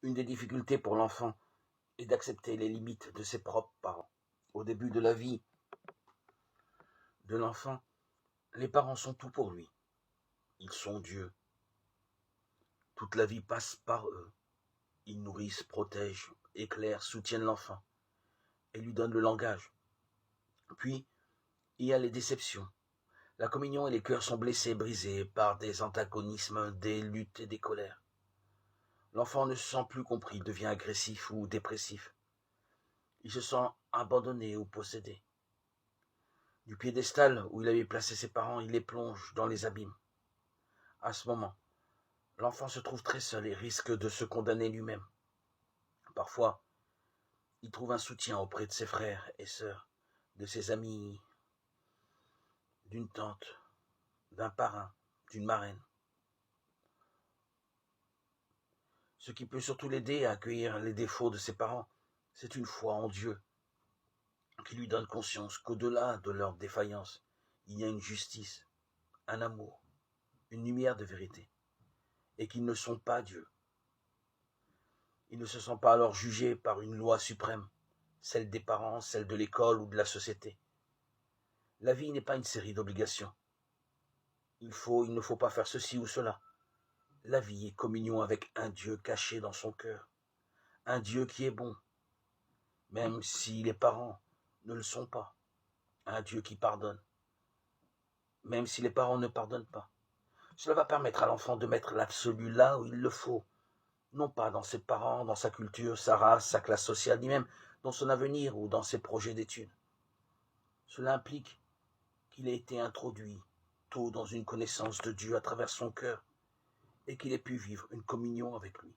Une des difficultés pour l'enfant est d'accepter les limites de ses propres parents. Au début de la vie de l'enfant, les parents sont tout pour lui. Ils sont Dieu. Toute la vie passe par eux. Ils nourrissent, protègent, éclairent, soutiennent l'enfant et lui donnent le langage. Puis, il y a les déceptions. La communion et les cœurs sont blessés, brisés par des antagonismes, des luttes et des colères. L'enfant ne se sent plus compris, devient agressif ou dépressif. Il se sent abandonné ou possédé. Du piédestal où il avait placé ses parents, il les plonge dans les abîmes. À ce moment, l'enfant se trouve très seul et risque de se condamner lui-même. Parfois, il trouve un soutien auprès de ses frères et sœurs, de ses amis, d'une tante, d'un parrain, d'une marraine. Ce qui peut surtout l'aider à accueillir les défauts de ses parents, c'est une foi en Dieu qui lui donne conscience qu'au-delà de leurs défaillances, il y a une justice, un amour, une lumière de vérité, et qu'ils ne sont pas Dieu. Ils ne se sentent pas alors jugés par une loi suprême, celle des parents, celle de l'école ou de la société. La vie n'est pas une série d'obligations. Il ne faut pas faire ceci ou cela. La vie est communion avec un Dieu caché dans son cœur, un Dieu qui est bon, même si les parents ne le sont pas, un Dieu qui pardonne, même si les parents ne pardonnent pas. Cela va permettre à l'enfant de mettre l'absolu là où il le faut, non pas dans ses parents, dans sa culture, sa race, sa classe sociale, ni même dans son avenir ou dans ses projets d'études. Cela implique qu'il ait été introduit tôt dans une connaissance de Dieu à travers son cœur et qu'il ait pu vivre une communion avec lui.